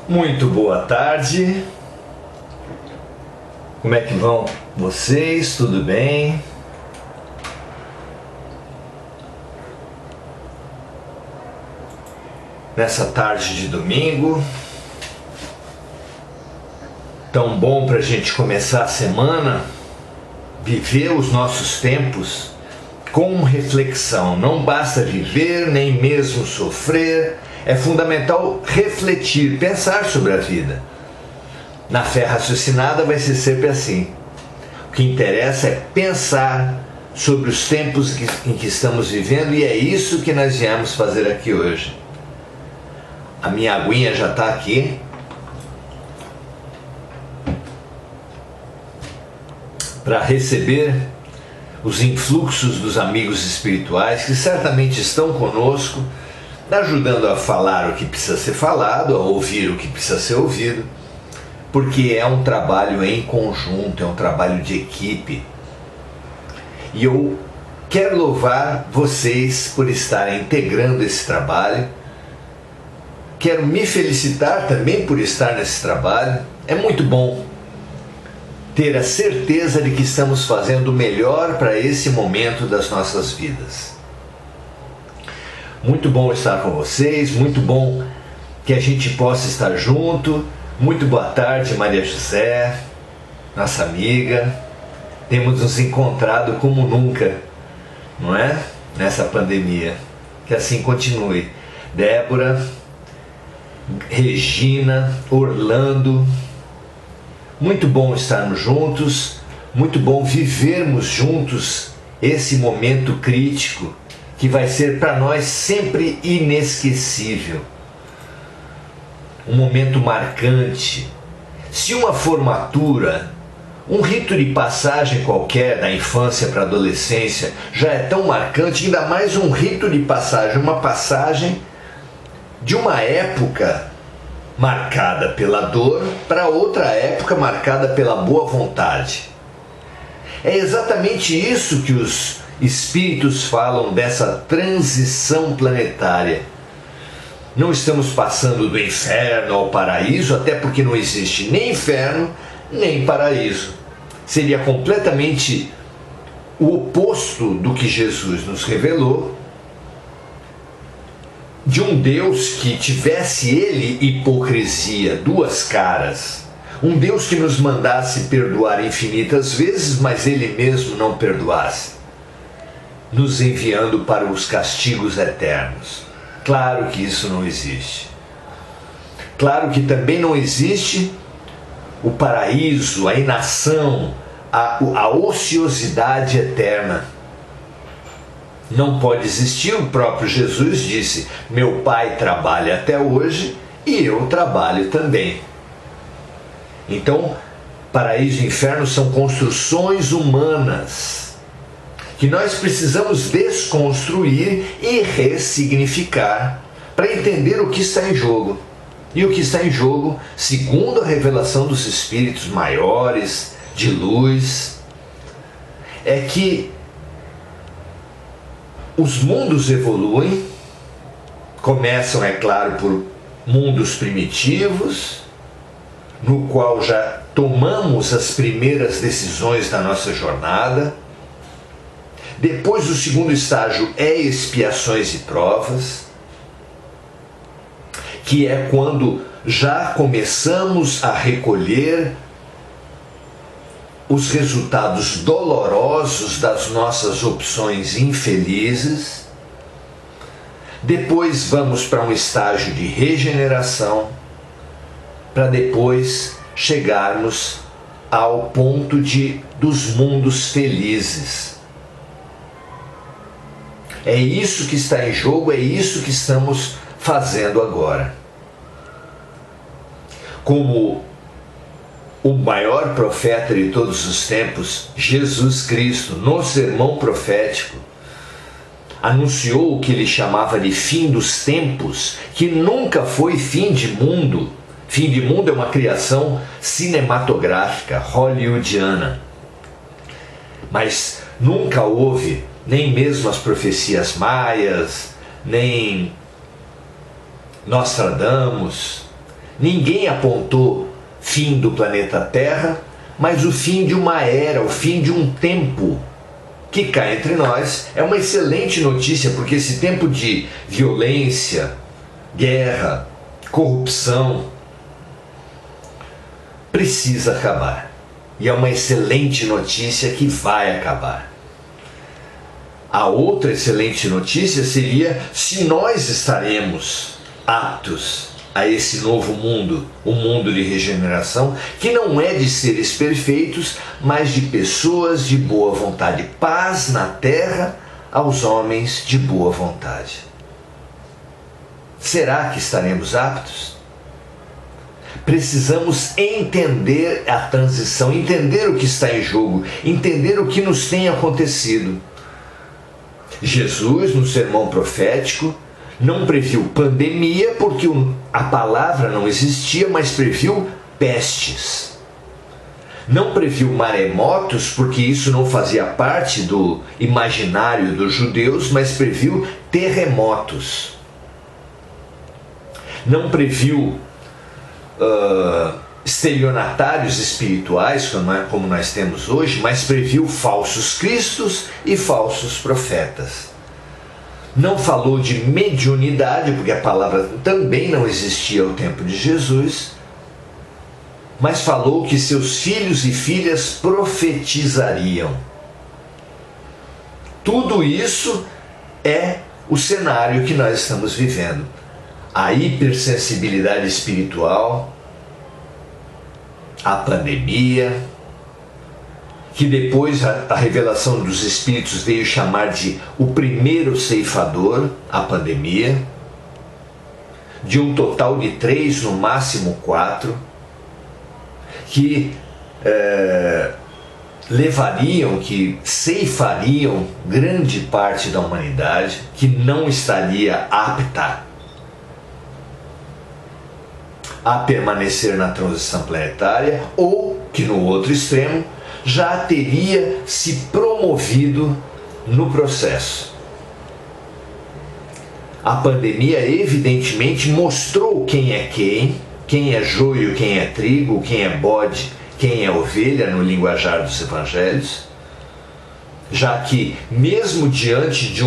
Muito boa tarde. Como é que vão vocês? Tudo bem? Nessa tarde de domingo, tão bom para a gente começar a semana, viver os nossos tempos com reflexão. Não basta viver, nem mesmo sofrer. É fundamental refletir, pensar sobre a vida. Na fé raciocinada vai ser sempre assim. O que interessa é pensar sobre os tempos em que estamos vivendo, e é isso que nós viemos fazer aqui hoje. A minha aguinha já está aqui. Para receber os influxos dos amigos espirituais que certamente estão conosco, ajudando a falar o que precisa ser falado, a ouvir o que precisa ser ouvido, porque é um trabalho em conjunto, é um trabalho de equipe. E eu quero louvar vocês por estarem integrando esse trabalho. Quero me felicitar também por estar nesse trabalho. É muito bom ter a certeza de que estamos fazendo o melhor para esse momento das nossas vidas. Muito bom estar com vocês, muito bom que a gente possa estar junto. Muito boa tarde, Maria José, nossa amiga. Temos nos encontrado como nunca, não é? Nessa pandemia. Que assim continue. Débora, Regina, Orlando. Muito bom estarmos juntos, muito bom vivermos juntos esse momento crítico que vai ser para nós sempre inesquecível. Um momento marcante. Se uma formatura, um rito de passagem qualquer da infância para a adolescência já é tão marcante, ainda mais um rito de passagem, uma passagem de uma época marcada pela dor para outra época marcada pela boa vontade. É exatamente isso que os espíritos falam dessa transição planetária. Não estamos passando do inferno ao paraíso, até porque não existe nem inferno nem paraíso. Seria completamente o oposto do que Jesus nos revelou, de um Deus que tivesse ele hipocrisia, duas caras. Um Deus que nos mandasse perdoar infinitas vezes, mas ele mesmo não perdoasse, nos enviando para os castigos eternos. Claro que isso não existe. Claro que também não existe o paraíso, a inação, a ociosidade eterna. Não pode existir. O próprio Jesus disse: meu Pai trabalha até hoje e eu trabalho também. Então, paraíso e inferno são construções humanas que nós precisamos desconstruir e ressignificar para entender o que está em jogo. E o que está em jogo, segundo a revelação dos espíritos maiores, de luz, é que os mundos evoluem, começam, é claro, por mundos primitivos, no qual já tomamos as primeiras decisões da nossa jornada. Depois, o segundo estágio é expiações e provas, que é quando já começamos a recolher os resultados dolorosos das nossas opções infelizes. Depois vamos para um estágio de regeneração, para depois chegarmos ao ponto dos mundos felizes. É isso que está em jogo, é isso que estamos fazendo agora. Como o maior profeta de todos os tempos, Jesus Cristo, no sermão profético, anunciou o que ele chamava de fim dos tempos, que nunca foi fim de mundo. Fim de mundo é uma criação cinematográfica, hollywoodiana. Mas nunca houve, nem mesmo as profecias maias, nem Nostradamus, Ninguém apontou fim do planeta Terra, mas o fim de uma era, o fim de um tempo que cá entre nós é uma excelente notícia, porque esse tempo de violência, guerra, corrupção precisa acabar. E é uma excelente notícia que vai acabar. A outra excelente notícia seria se nós estaremos aptos a esse novo mundo, o mundo de regeneração, que não é de seres perfeitos, mas de pessoas de boa vontade. Paz na terra aos homens de boa vontade. Será que estaremos aptos? Precisamos entender a transição, entender o que está em jogo, entender o que nos tem acontecido. Jesus, no sermão profético, não previu pandemia porque a palavra não existia, mas previu pestes. Não previu maremotos porque isso não fazia parte do imaginário dos judeus, mas previu terremotos. Não previu estelionatários espirituais, como nós temos hoje, mas previu falsos cristos e falsos profetas. Não falou de mediunidade, porque a palavra também não existia ao tempo de Jesus, mas falou que seus filhos e filhas profetizariam. Tudo isso é o cenário que nós estamos vivendo. A hipersensibilidade espiritual, a pandemia, que depois a revelação dos Espíritos veio chamar de o primeiro ceifador, a pandemia, de um total de 3, no máximo 4, que levariam, que ceifariam grande parte da humanidade, que não estaria apta a permanecer na transição planetária, ou que no outro extremo, já teria se promovido no processo. A pandemia evidentemente mostrou quem é joio, quem é trigo, quem é bode, quem é ovelha no linguajar dos evangelhos, já que mesmo diante de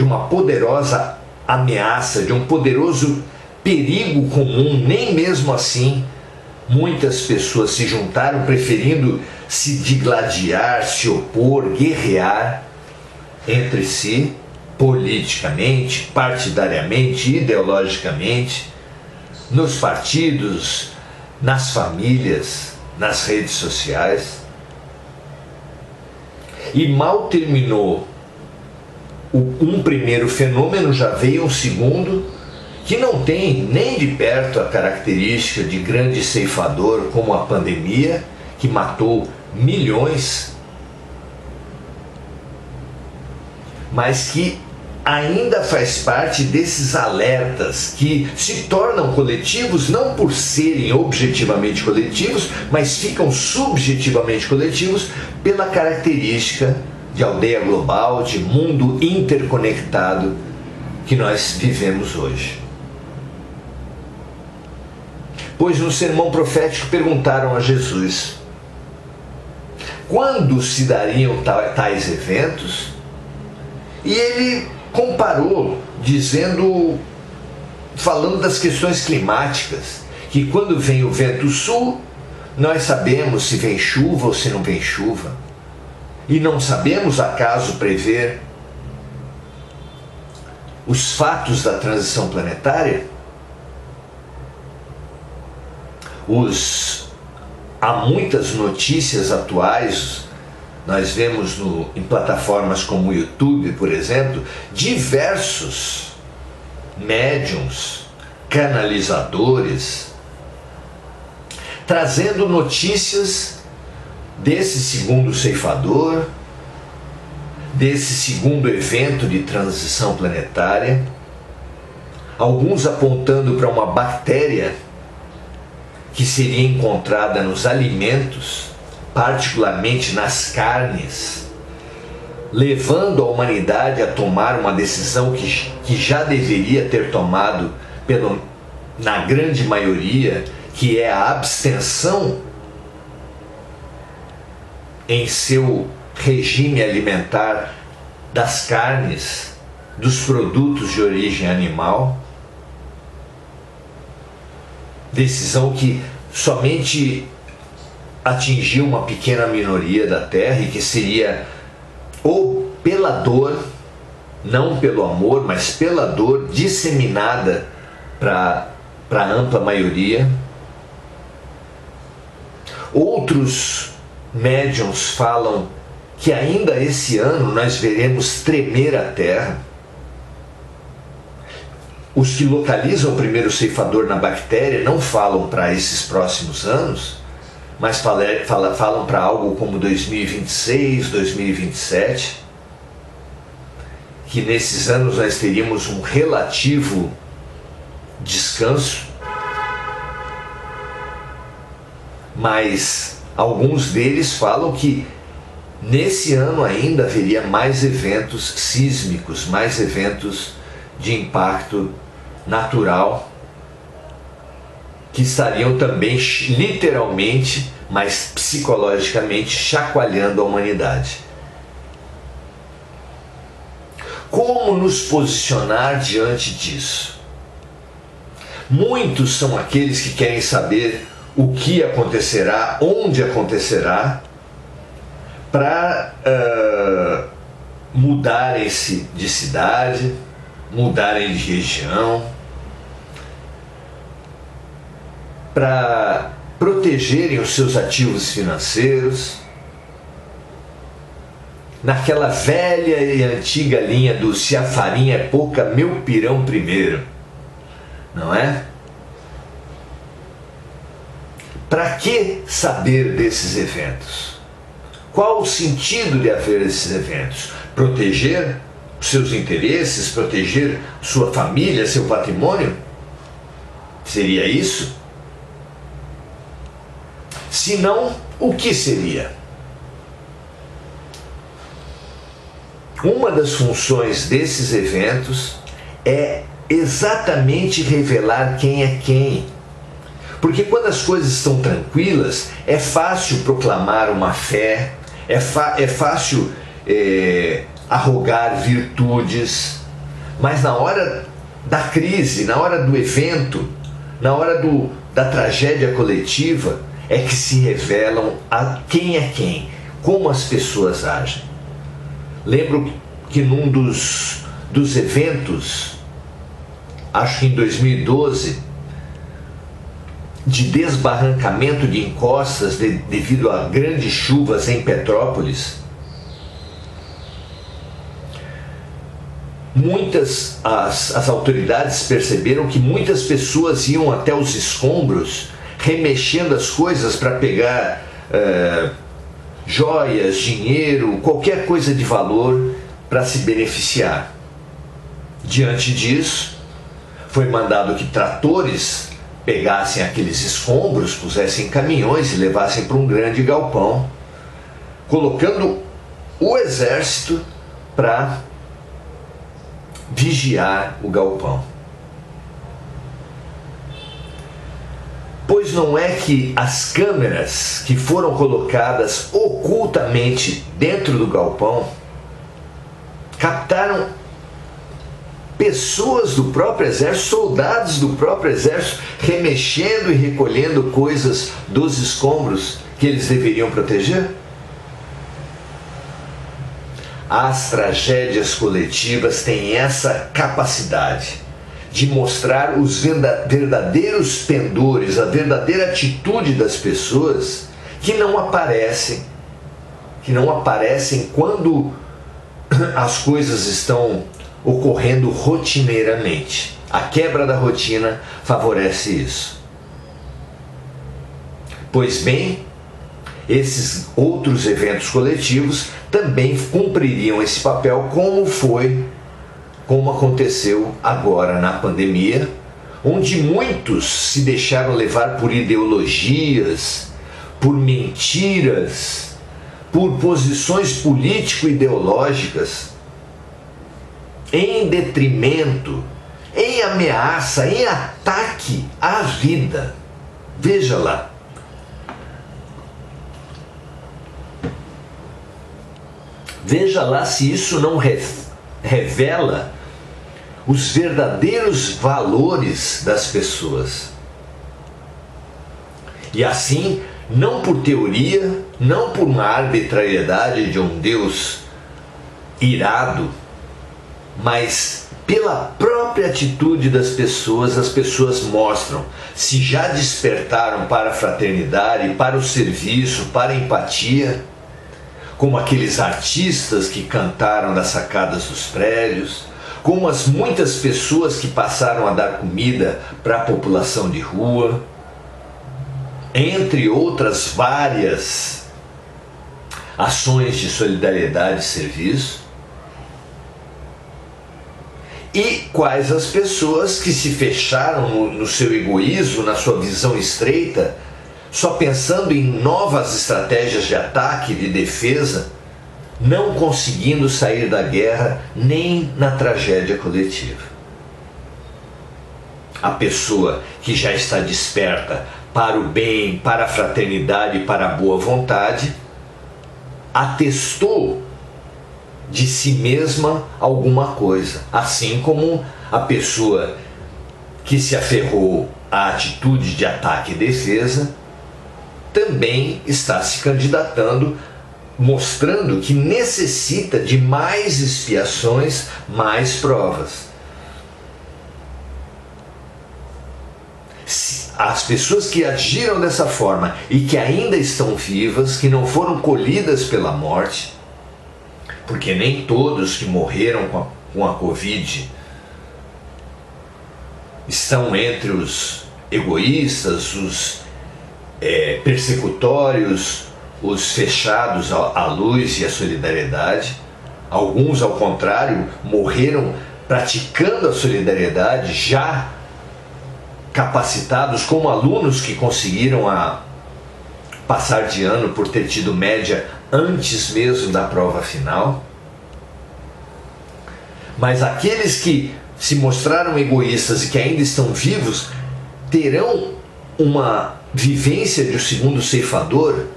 uma poderosa ameaça, de um poderoso perigo comum, nem mesmo assim muitas pessoas se juntaram, preferindo se digladiar, se opor, guerrear entre si, politicamente, partidariamente, ideologicamente, nos partidos, nas famílias, nas redes sociais. E mal terminou um primeiro fenômeno, já veio um segundo, que não tem nem de perto a característica de grande ceifador como a pandemia, que matou milhões, mas que ainda faz parte desses alertas que se tornam coletivos não por serem objetivamente coletivos, mas ficam subjetivamente coletivos pela característica de aldeia global, de mundo interconectado que nós vivemos hoje. Pois no sermão profético perguntaram a Jesus quando se dariam tais eventos, e ele comparou, falando das questões climáticas, que quando vem o vento sul, nós sabemos se vem chuva ou se não vem chuva, e não sabemos acaso prever os fatos da transição planetária. Há muitas notícias atuais, nós vemos em plataformas como o YouTube, por exemplo, diversos médiums, canalizadores, trazendo notícias desse segundo ceifador, desse segundo evento de transição planetária, alguns apontando para uma bactéria que seria encontrada nos alimentos, particularmente nas carnes, levando a humanidade a tomar uma decisão que já deveria ter tomado na grande maioria, que é a abstenção em seu regime alimentar das carnes, dos produtos de origem animal. Decisão que somente atingiu uma pequena minoria da terra e que seria ou pela dor, não pelo amor, mas pela dor disseminada para a ampla maioria. Outros médiuns falam que ainda esse ano nós veremos tremer a terra. Os que localizam o primeiro ceifador na bactéria não falam para esses próximos anos, mas falam para algo como 2026, 2027, que nesses anos nós teríamos um relativo descanso, mas alguns deles falam que nesse ano ainda haveria mais eventos sísmicos, mais eventos de impacto natural, que estariam também literalmente, mas psicologicamente chacoalhando a humanidade. Como nos posicionar diante disso? Muitos são aqueles que querem saber o que acontecerá, onde acontecerá, para mudarem-se de cidade, mudarem de região, para protegerem os seus ativos financeiros, naquela velha e antiga linha do se a farinha é pouca, meu pirão primeiro, não é? Para que saber desses eventos? Qual o sentido de haver esses eventos? Proteger os seus interesses, proteger sua família, seu patrimônio? Seria isso? Se não, o que seria? Uma das funções desses eventos é exatamente revelar quem é quem. Porque quando as coisas estão tranquilas, é fácil proclamar uma fé, é fácil arrogar virtudes, mas na hora da crise, na hora do evento, na hora da tragédia coletiva, é que se revelam a quem é quem, como as pessoas agem. Lembro que num dos eventos, acho que em 2012, de desbarrancamento de encostas devido a grandes chuvas em Petrópolis, as autoridades perceberam que muitas pessoas iam até os escombros remexendo as coisas para pegar joias, dinheiro, qualquer coisa de valor para se beneficiar. Diante disso, foi mandado que tratores pegassem aqueles escombros, pusessem em caminhões e levassem para um grande galpão, colocando o exército para vigiar o galpão. Pois não é que as câmeras que foram colocadas ocultamente dentro do galpão captaram pessoas do próprio exército, soldados do próprio exército, remexendo e recolhendo coisas dos escombros que eles deveriam proteger? As tragédias coletivas têm essa capacidade de mostrar os verdadeiros pendores, a verdadeira atitude das pessoas que não aparecem quando as coisas estão ocorrendo rotineiramente. A quebra da rotina favorece isso. Pois bem, esses outros eventos coletivos também cumpririam esse papel, como aconteceu agora na pandemia, onde muitos se deixaram levar por ideologias, por mentiras, por posições político-ideológicas, em detrimento em ameaça, em ataque à vida. Veja lá. Veja lá se isso não revela os verdadeiros valores das pessoas. E assim, não por teoria, não por uma arbitrariedade de um Deus irado, mas pela própria atitude das pessoas, as pessoas mostram se já despertaram para a fraternidade, para o serviço, para a empatia, como aqueles artistas que cantaram nas sacadas dos prédios, como as muitas pessoas que passaram a dar comida para a população de rua, entre outras várias ações de solidariedade e serviço. E quais as pessoas que se fecharam no seu egoísmo, na sua visão estreita, só pensando em novas estratégias de ataque e de defesa, não conseguindo sair da guerra nem na tragédia coletiva. A pessoa que já está desperta para o bem, para a fraternidade e para a boa vontade, atestou de si mesma alguma coisa, assim como a pessoa que se aferrou à atitude de ataque e defesa também está se candidatando, mostrando que necessita de mais expiações, mais provas. As pessoas que agiram dessa forma e que ainda estão vivas, que não foram colhidas pela morte, porque nem todos que morreram com a Covid estão entre os egoístas, os persecutórios, os fechados à luz e à solidariedade. Alguns, ao contrário, morreram praticando a solidariedade, já capacitados como alunos que conseguiram passar de ano por ter tido média antes mesmo da prova final. Mas aqueles que se mostraram egoístas e que ainda estão vivos terão uma vivência de um segundo ceifador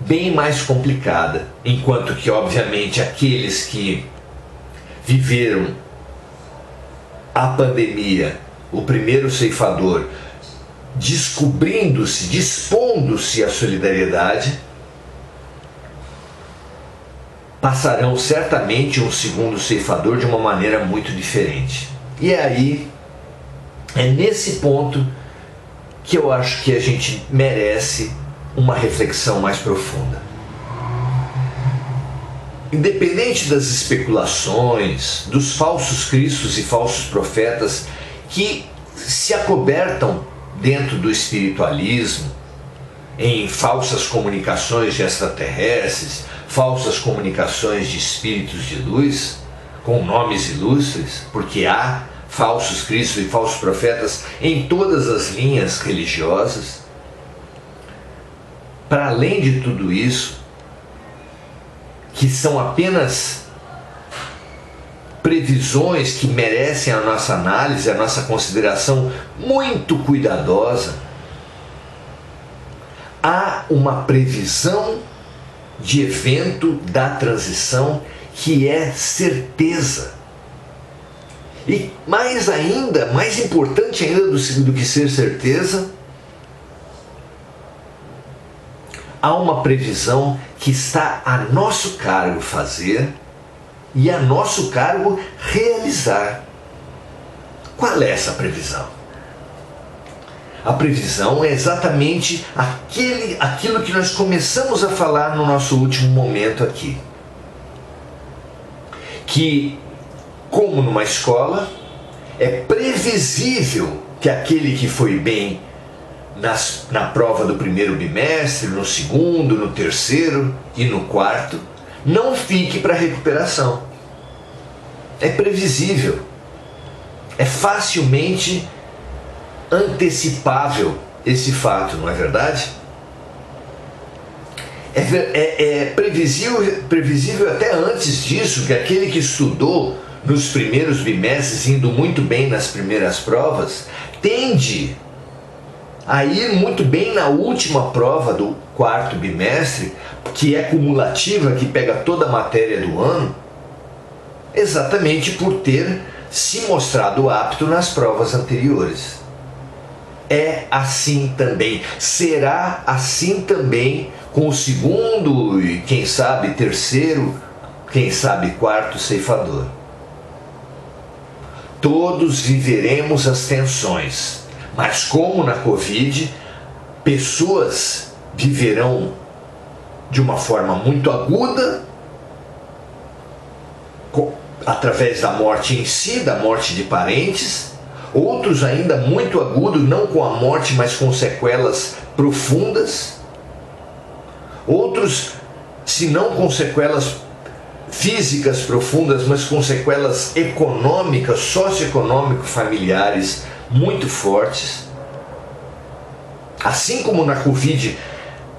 bem mais complicada, enquanto que, obviamente, aqueles que viveram a pandemia, o primeiro ceifador, descobrindo-se, dispondo-se à solidariedade, passarão certamente um segundo ceifador de uma maneira muito diferente. E aí, é nesse ponto que eu acho que a gente merece uma reflexão mais profunda. Independente das especulações, dos falsos cristos e falsos profetas que se acobertam dentro do espiritualismo, em falsas comunicações de extraterrestres, falsas comunicações de espíritos de luz, com nomes ilustres, porque há falsos cristos e falsos profetas em todas as linhas religiosas. Para além de tudo isso, que são apenas previsões que merecem a nossa análise, a nossa consideração muito cuidadosa, há uma previsão de evento da transição que é certeza. E mais ainda, mais importante ainda do que ser certeza, há uma previsão que está a nosso cargo fazer e a nosso cargo realizar. Qual é essa previsão? A previsão é exatamente aquilo que nós começamos a falar no nosso último momento aqui. Que, como numa escola, é previsível que aquele que foi bem na prova do primeiro bimestre, no segundo, no terceiro e no quarto, não fique para recuperação. É previsível. É facilmente antecipável esse fato, não é verdade? É previsível até antes disso que aquele que estudou nos primeiros bimestres, indo muito bem nas primeiras provas, tende a ir muito bem na última prova do quarto bimestre, que é cumulativa, que pega toda a matéria do ano, exatamente por ter se mostrado apto nas provas anteriores. É assim também, será assim também com o segundo e quem sabe terceiro, quem sabe quarto ceifador. Todos viveremos as tensões, mas como na Covid, pessoas viverão de uma forma muito aguda, através da morte em si, da morte de parentes, outros ainda muito agudos, não com a morte, mas com sequelas profundas, outros, se não com sequelas físicas profundas, mas com sequelas econômicas, socioeconômicas, familiares muito fortes. Assim como na Covid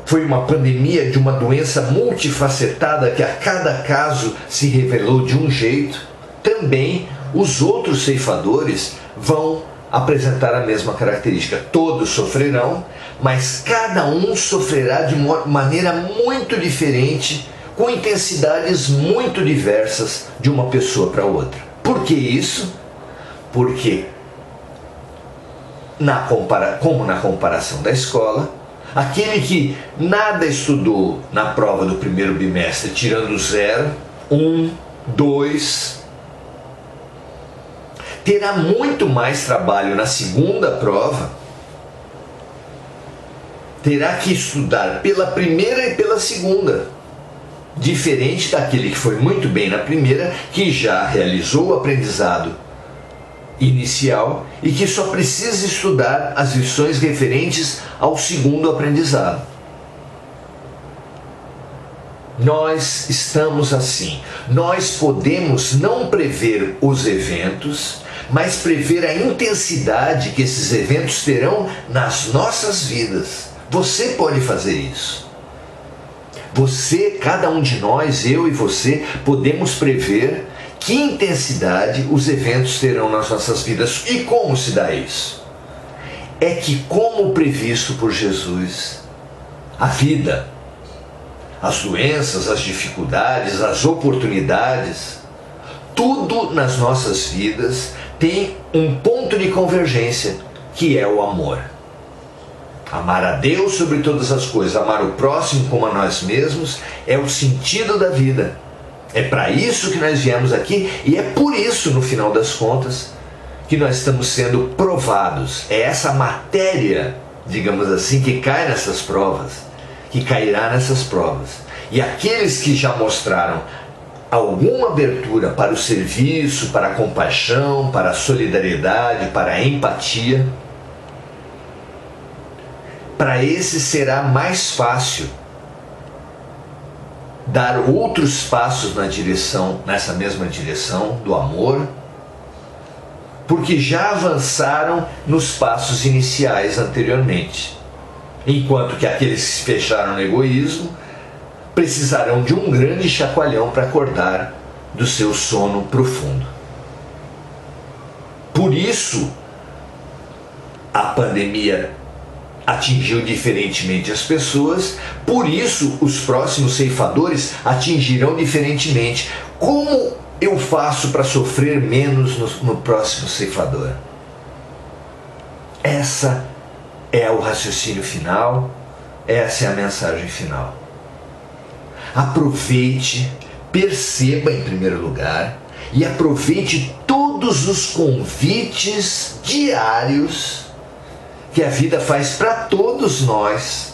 foi uma pandemia de uma doença multifacetada que a cada caso se revelou de um jeito, também os outros ceifadores vão apresentar a mesma característica. Todos sofrerão, mas cada um sofrerá de uma maneira muito diferente, com intensidades muito diversas de uma pessoa para outra. Por que isso? Porque, como na comparação da escola, aquele que nada estudou na prova do primeiro bimestre, tirando 0, 1, 2, terá muito mais trabalho na segunda prova, terá que estudar pela primeira e pela segunda, diferente daquele que foi muito bem na primeira, que já realizou o aprendizado inicial e que só precisa estudar as lições referentes ao segundo aprendizado. Nós estamos assim. Nós podemos não prever os eventos, mas prever a intensidade que esses eventos terão nas nossas vidas. Você pode fazer isso. Você, cada um de nós, eu e você, podemos prever que intensidade os eventos terão nas nossas vidas. E como se dá isso? É que, como previsto por Jesus, a vida, as doenças, as dificuldades, as oportunidades, tudo nas nossas vidas tem um ponto de convergência, que é o amor. Amar a Deus sobre todas as coisas, amar o próximo como a nós mesmos, é o sentido da vida. É para isso que nós viemos aqui e é por isso, no final das contas, que nós estamos sendo provados. É essa matéria, digamos assim, que cai nessas provas, que cairá nessas provas. E aqueles que já mostraram alguma abertura para o serviço, para a compaixão, para a solidariedade, para a empatia, para esses será mais fácil dar outros passos nessa mesma direção do amor, porque já avançaram nos passos iniciais anteriormente. Enquanto que aqueles que se fecharam no egoísmo precisarão de um grande chacoalhão para acordar do seu sono profundo. Por isso, a pandemia atingiu diferentemente as pessoas, por isso os próximos ceifadores atingirão diferentemente. Como eu faço para sofrer menos no próximo ceifador? Essa é o raciocínio final, essa é a mensagem final. Aproveite, perceba em primeiro lugar e aproveite todos os convites diários que a vida faz para todos nós,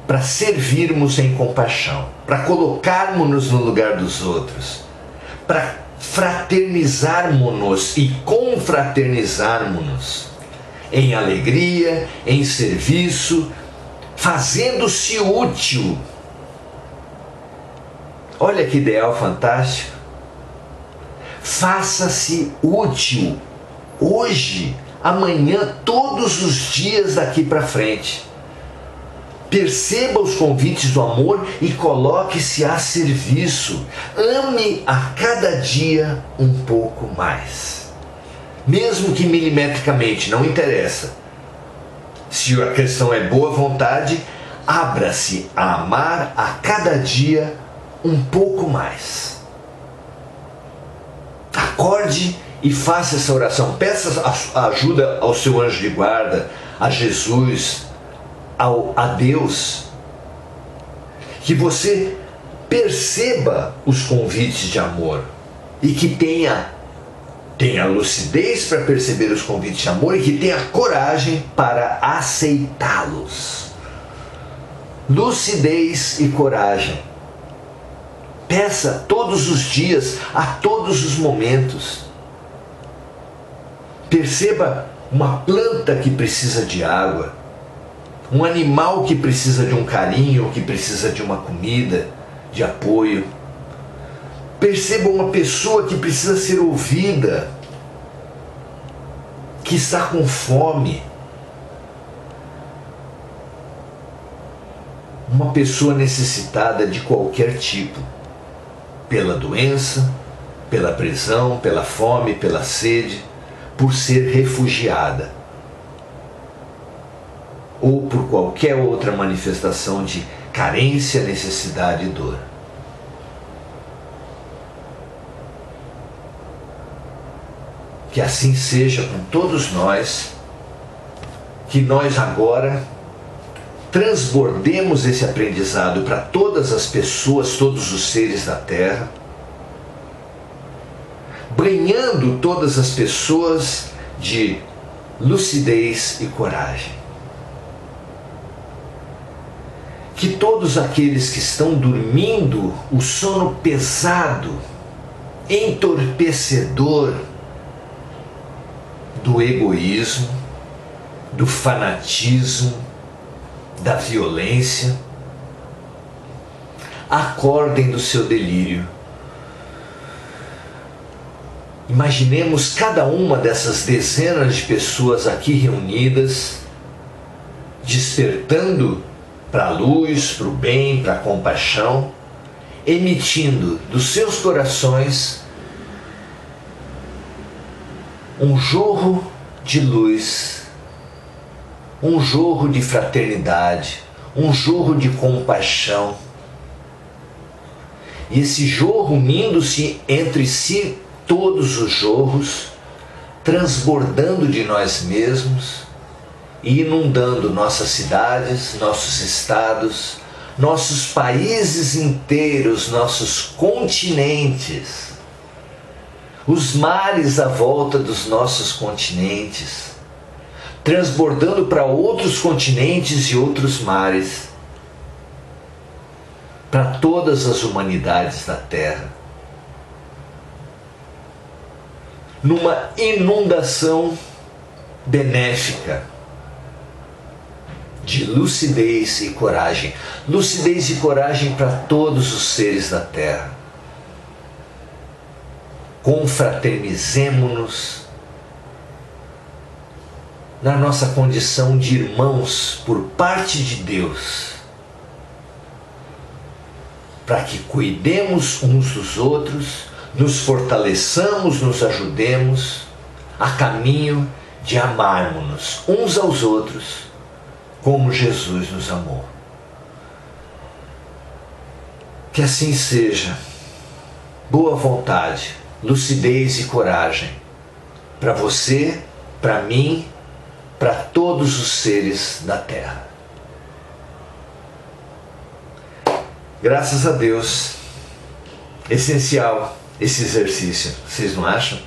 para servirmos em compaixão, para colocarmos-nos no lugar dos outros, para fraternizarmos-nos e confraternizarmos-nos em alegria, em serviço, fazendo-se útil. Olha que ideal fantástico. Faça-se útil hoje, amanhã, todos os dias daqui para frente. Perceba os convites do amor e coloque-se a serviço. Ame a cada dia um pouco mais. Mesmo que milimetricamente, não interessa. Se a questão é boa vontade, abra-se a amar a cada dia um pouco mais. Acorde e faça essa oração. Peça ajuda ao seu anjo de guarda, a Jesus, a Deus. Que você perceba os convites de amor e que tenha lucidez para perceber os convites de amor e que tenha coragem para aceitá-los. Lucidez e coragem. Peça todos os dias, a todos os momentos. Perceba uma planta que precisa de água, um animal que precisa de um carinho, que precisa de uma comida, de apoio. Perceba uma pessoa que precisa ser ouvida, que está com fome. Uma pessoa necessitada de qualquer tipo, pela doença, pela prisão, pela fome, pela sede, por ser refugiada, ou por qualquer outra manifestação de carência, necessidade e dor. Que assim seja com todos nós, que nós agora transbordemos esse aprendizado para todas as pessoas, todos os seres da Terra, banhando todas as pessoas de lucidez e coragem. Que todos aqueles que estão dormindo o sono pesado, entorpecedor do egoísmo, do fanatismo, da violência, acordem do seu delírio. Imaginemos cada uma dessas dezenas de pessoas aqui reunidas, despertando para a luz, para o bem, para a compaixão, emitindo dos seus corações um jorro de luz, um jorro de fraternidade, um jorro de compaixão. E esse jorro unindo-se entre si, todos os jorros, transbordando de nós mesmos e inundando nossas cidades, nossos estados, nossos países inteiros, nossos continentes, os mares à volta dos nossos continentes, transbordando para outros continentes e outros mares, para todas as humanidades da Terra, numa inundação benéfica de lucidez e coragem. Lucidez e coragem para todos os seres da Terra. Confraternizemo-nos na nossa condição de irmãos por parte de Deus, para que cuidemos uns dos outros, nos fortaleçamos, nos ajudemos a caminho de amarmos-nos uns aos outros como Jesus nos amou. Que assim seja. Boa vontade, lucidez e coragem para você, para mim, para todos os seres da Terra. Graças a Deus, essencial esse exercício, vocês não acham?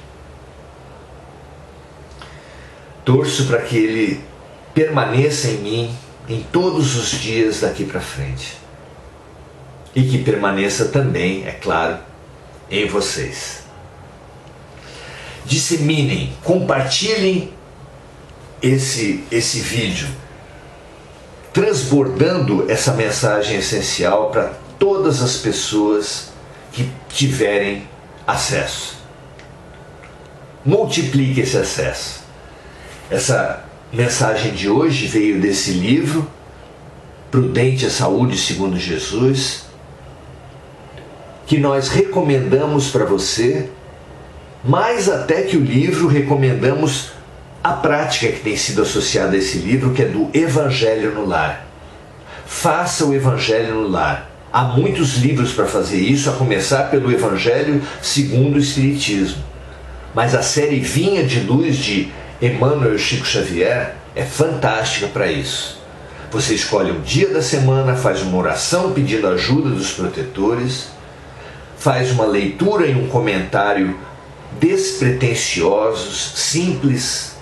Torço para que ele permaneça em mim em todos os dias daqui para frente. E que permaneça também, é claro, em vocês. Disseminem, compartilhem esse vídeo, transbordando essa mensagem essencial para todas as pessoas que tiverem acesso. Multiplique esse acesso. Essa mensagem de hoje veio desse livro Prudente a Saúde segundo Jesus, que nós recomendamos para você, mais até que o livro, recomendamos a prática que tem sido associada a esse livro, que é do Evangelho no Lar. Faça o Evangelho no Lar. Há muitos livros para fazer isso, a começar pelo Evangelho segundo o Espiritismo. Mas a série Vinha de Luz de Emmanuel Chico Xavier é fantástica para isso. Você escolhe um dia da semana, faz uma oração pedindo ajuda dos protetores, faz uma leitura e um comentário despretensiosos, simples,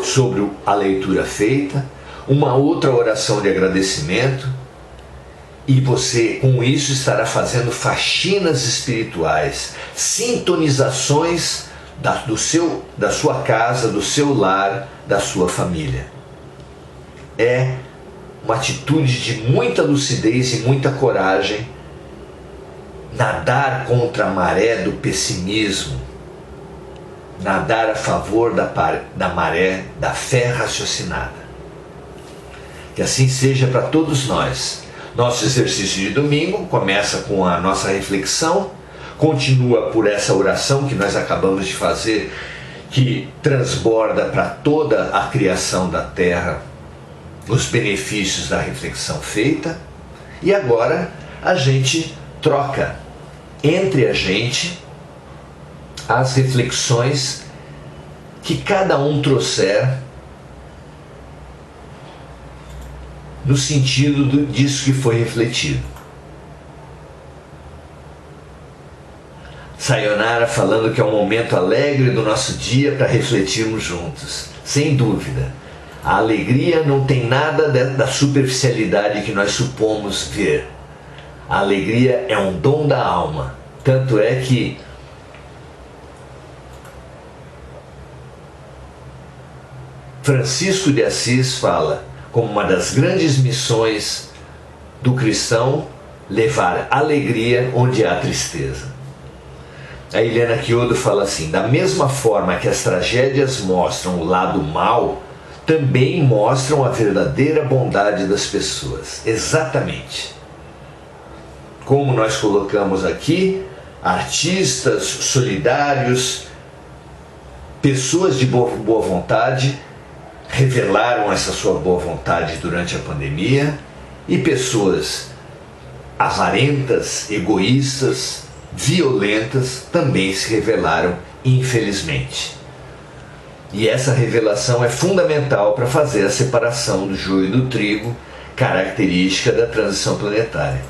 sobre a leitura feita, uma outra oração de agradecimento, e você com isso estará fazendo faxinas espirituais, sintonizações da sua casa, do seu lar, da sua família. É uma atitude de muita lucidez e muita coragem nadar contra a maré do pessimismo, nadar a favor da maré da fé raciocinada. Que assim seja para todos nós. Nosso exercício de domingo começa com a nossa reflexão, continua por essa oração que nós acabamos de fazer, que transborda para toda a criação da terra os benefícios da reflexão feita, e agora a gente troca entre a gente as reflexões que cada um trouxer no sentido disso que foi refletido. Sayonara falando que é um momento alegre do nosso dia para refletirmos juntos. Sem dúvida, a alegria não tem nada da superficialidade que nós supomos ver. A alegria é um dom da alma. Tanto é que Francisco de Assis fala como uma das grandes missões do cristão levar alegria onde há tristeza. A Helena Chiodo fala assim: da mesma forma que as tragédias mostram o lado mau, também mostram a verdadeira bondade das pessoas. Exatamente. Como nós colocamos aqui, artistas, solidários, pessoas de boa vontade revelaram essa sua boa vontade durante a pandemia, e pessoas avarentas, egoístas, violentas também se revelaram, infelizmente. E essa revelação é fundamental para fazer a separação do joio e do trigo, característica da transição planetária.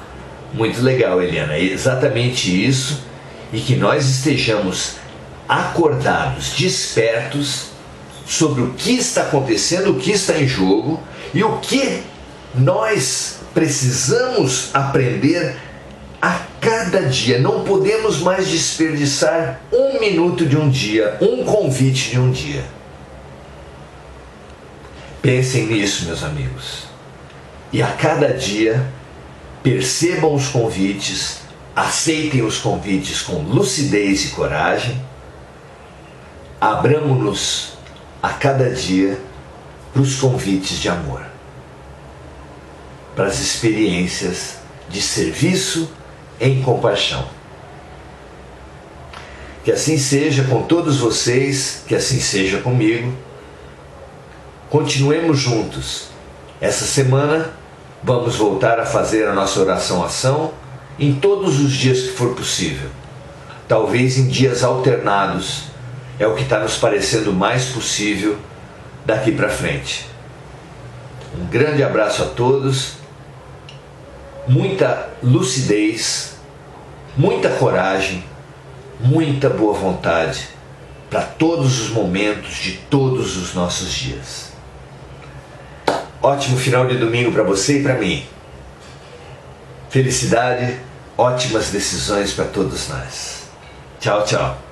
Muito legal, Eliana, é exatamente isso, e que nós estejamos acordados, despertos sobre o que está acontecendo, o que está em jogo e o que nós precisamos aprender a cada dia. Não podemos mais desperdiçar um minuto de um dia, um convite de um dia. Pensem nisso, meus amigos. E a cada dia, percebam os convites, aceitem os convites com lucidez e coragem, abramos-nos a cada dia para os convites de amor, para as experiências de serviço em compaixão. Que assim seja com todos vocês, que assim seja comigo. Continuemos juntos. Essa semana vamos voltar a fazer a nossa oração-ação em todos os dias que for possível. Talvez em dias alternados. É o que está nos parecendo mais possível daqui para frente. Um grande abraço a todos, muita lucidez, muita coragem, muita boa vontade para todos os momentos de todos os nossos dias. Ótimo final de domingo para você e para mim. Felicidade, ótimas decisões para todos nós. Tchau, tchau.